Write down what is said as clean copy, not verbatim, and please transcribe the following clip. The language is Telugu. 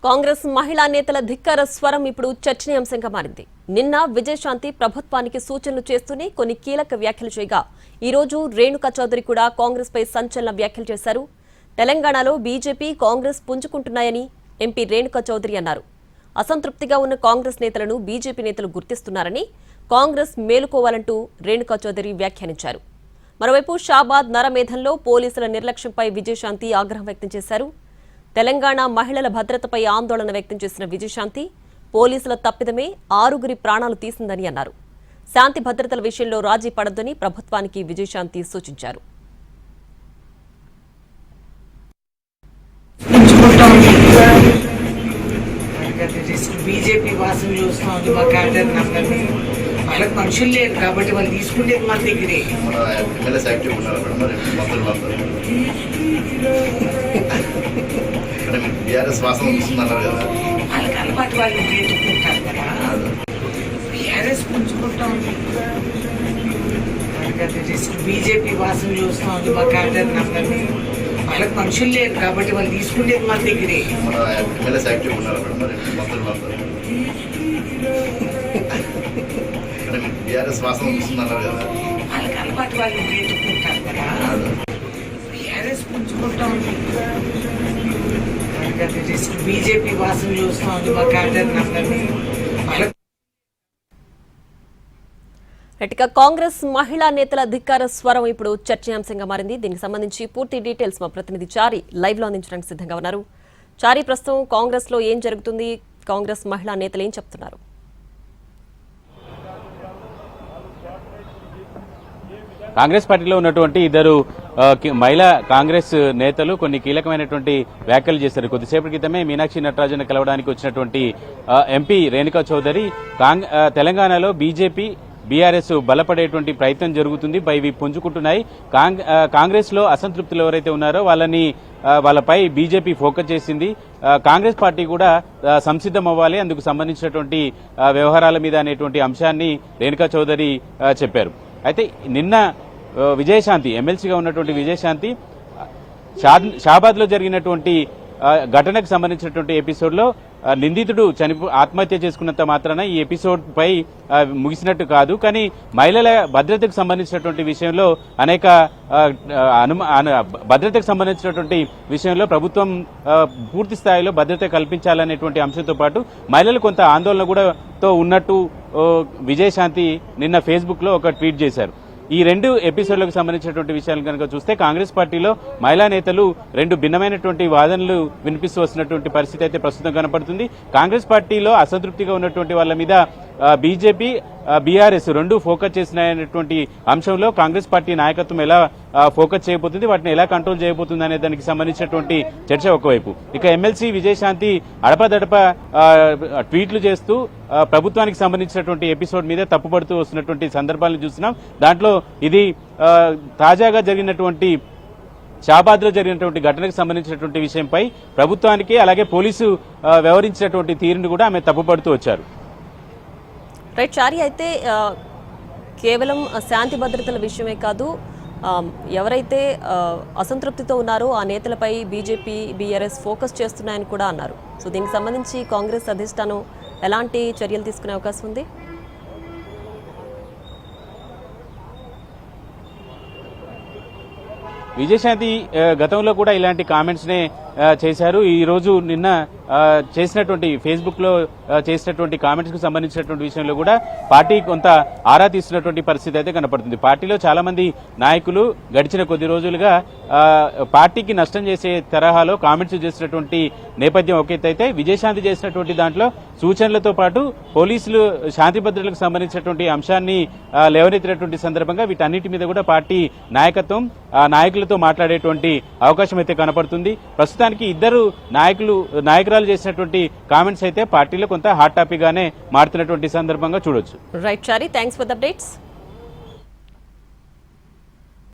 కాంగ్రెస్ మహిళా నేతల ధిక్కార స్వరం ఇప్పుడు చర్చనీయాంశంగా మారింది. నిన్న విజయశాంతి ప్రభుత్వానికి సూచనలు చేస్తూనే కొన్ని కీలక వ్యాఖ్యలు చేయగా ఈ రోజు రేణుకా చౌదరి కూడా కాంగ్రెస్ పై సంచలన వ్యాఖ్యలు చేశారు. తెలంగాణలో బీజేపీ కాంగ్రెస్ పుంజుకుంటున్నాయని ఎంపీ రేణుకా చౌదరి అన్నారు. అసంతృప్తిగా ఉన్న కాంగ్రెస్ నేతలను బీజేపీ నేతలు గుర్తిస్తున్నారని, కాంగ్రెస్ మేలుకోవాలంటూ రేణుకా చౌదరి వ్యాఖ్యానించారు. మరోవైపు షాబాద్ నరమేధంలో పోలీసుల నిర్లక్ష్యంపై విజయశాంతి ఆగ్రహం వ్యక్తం చేశారు. తెలంగాణ మహిళల భద్రతపై ఆందోళన వ్యక్తం చేసిన విజయశాంతి పోలీసుల తప్పిదమే 6 ప్రాణాలు తీసిందని అన్నారు. శాంతి భద్రతల విషయంలో రాజీ పడొద్దని ప్రభుత్వానికి విజయశాంతి సూచించారు. బీజేపీ వాసన చూస్తాం మా క్యాడర్ నంబర్ని వాళ్ళకి మనుషులు లేరు కాబట్టి వాళ్ళు తీసుకుంటేది మన దగ్గరే. వాళ్ళకి అలవాటు వాళ్ళు పెట్టుకుంటారు కదా, బీఆర్ఎస్ పుంజుకుంటాం. బీజేపీ వాసన చూస్తాం మా క్యాడర్ నంబర్ని వాళ్ళకి మనుషులు లేరు కాబట్టి వాళ్ళు తీసుకుంటేది మన దగ్గరే. వాళ్ళకి అలవాటు వాళ్ళు పెట్టుకుంటారు కదా, బీఆర్ఎస్ పుంజుకుంటాం. బీజేపీ వాసన చూస్తాం మా క్యాడర్ నంబర్ని వాళ్ళకి. ఇక కాంగ్రెస్ మహిళా నేతల ధిక్కార స్వరం ఇప్పుడు చర్చనీయాంశంగా మారింది. దీనికి సంబంధించి పూర్తి డీటెయిల్స్ మా ప్రతినిధి చారి లైవ్ లో అందించడానికి సిద్ధంగా ఉన్నారు. చారి, ప్రస్తుతం కాంగ్రెస్ లో ఏం జరుగుతుంది? కాంగ్రెస్ మహిళా నేతలు ఏం చెప్తున్నారు? కాంగ్రెస్ పార్టీలో ఉన్నటువంటి ఇద్దరు మహిళా కాంగ్రెస్ నేతలు కొన్ని కీలకమైనటువంటి వ్యాఖ్యలు చేశారు. కొద్దిసేపటి క్రితమే మీనాక్షి నటరాజన్ కలవడానికి వచ్చినటువంటి ఎంపీ రేణుకా చౌదరి తెలంగాణలో బీజేపీ బీఆర్ఎస్ బలపడేటువంటి ప్రయత్నం జరుగుతుంది, ఇవి పుంజుకుంటున్నాయి. కాంగ్రెస్ లో అసంతృప్తులు ఎవరైతే ఉన్నారో వాళ్ళపై బీజేపీ ఫోకస్ చేసింది. కాంగ్రెస్ పార్టీ కూడా సంసిద్ధం అవ్వాలి, అందుకు సంబంధించినటువంటి వ్యవహారాల మీద అనేటువంటి అంశాన్ని రేణుకా చౌదరి చెప్పారు. అయితే నిన్న విజయశాంతి ఎమ్మెల్సీగా ఉన్నటువంటి విజయశాంతి షాబాద్ లో జరిగినటువంటి ఘటనకు సంబంధించినటువంటి ఎపిసోడ్లో నిందితుడు ఆత్మహత్య చేసుకున్నంత మాత్రాన ఈ ఎపిసోడ్ పై ముగిసినట్టు కాదు, కానీ మహిళల భద్రతకు సంబంధించినటువంటి విషయంలో అనేక భద్రతకు సంబంధించినటువంటి విషయంలో ప్రభుత్వం పూర్తి స్థాయిలో భద్రత కల్పించాలనేటువంటి అంశంతో పాటు మహిళలు కొంత ఆందోళన కూడా ఉన్నట్టు విజయశాంతి నిన్న ఫేస్బుక్ లో ఒక ట్వీట్ చేశారు. ఈ 2 ఎపిసోడ్లకు సంబంధించినటువంటి విషయాలు కనుక చూస్తే కాంగ్రెస్ పార్టీలో మహిళా నేతలు 2 భిన్నమైనటువంటి వాదనలు వినిపిస్తూ వస్తున్నటువంటి పరిస్థితి అయితే ప్రస్తుతం కనపడుతుంది. కాంగ్రెస్ పార్టీలో అసంతృప్తిగా ఉన్నటువంటి వాళ్ళ మీద బీజేపీ బీఆర్ఎస్ 2 ఫోకస్ చేసినటువంటి అంశంలో కాంగ్రెస్ పార్టీ నాయకత్వం ఎలా ఫోకస్ చేయబోతుంది, వాటిని ఎలా కంట్రోల్ చేయబోతుంది అనే దానికి సంబంధించినటువంటి చర్చ ఒకవైపు. ఇక ఎమ్మెల్సీ విజయశాంతి అడపదడప ట్వీట్లు చేస్తూ ప్రభుత్వానికి సంబంధించినటువంటి ఎపిసోడ్ మీద తప్పుపడుతూ వస్తున్నటువంటి సందర్భాలను చూస్తున్నాం. దాంట్లో ఇది తాజాగా జరిగినటువంటి షాబాద్ లో జరిగినటువంటి ఘటనకు సంబంధించినటువంటి విషయంపై ప్రభుత్వానికి అలాగే పోలీసు వ్యవహరించినటువంటి తీరును కూడా ఆమె తప్పుపడుతూ వచ్చారు. రైట్ చారి, అయితే కేవలం శాంతి భద్రతల విషయమే కాదు, ఎవరైతే అసంతృప్తితో ఉన్నారో ఆ నేతలపై బీజేపీ బీఆర్ఎస్ ఫోకస్ చేస్తున్నాయని కూడా అన్నారు. సో దీనికి సంబంధించి కాంగ్రెస్ అధిష్టానం ఎలాంటి చర్యలు తీసుకునే అవకాశం ఉంది? విజయశాంతి గతంలో కూడా ఇలాంటి కామెంట్స్ నే చేశారు. ఈ రోజు నిన్న చేసినటువంటి ఫేస్బుక్ లో చేసినటువంటి కామెంట్స్ కు సంబంధించినటువంటి విషయంలో కూడా పార్టీ కొంత ఆరా తీస్తున్నటువంటి పరిస్థితి అయితే కనపడుతుంది. పార్టీలో చాలా మంది నాయకులు గడిచిన కొద్ది రోజులుగా పార్టీకి నష్టం చేసే తరహాలో కామెంట్స్ చేసినటువంటి నేపథ్యం ఒకెత్తైతే విజయశాంతి చేసినటువంటి దాంట్లో సూచనలతో పాటు పోలీసులు శాంతి భద్రతలకు సంబంధించినటువంటి అంశాన్ని లేవనెత్తినటువంటి సందర్భంగా వీటన్నిటి మీద కూడా పార్టీ నాయకత్వం నాయకులతో మాట్లాడేటువంటి అవకాశం అయితే కనపడుతుంది. ప్రస్తుతానికి ఇద్దరు నాయకురాలు చేసినటువంటి కామెంట్స్ అయితే పార్టీలో కొంత హాట్ టాపిక్ గానే మారుతున్నటువంటి సందర్భంగా చూడొచ్చు. Right Chari, thanks for the updates.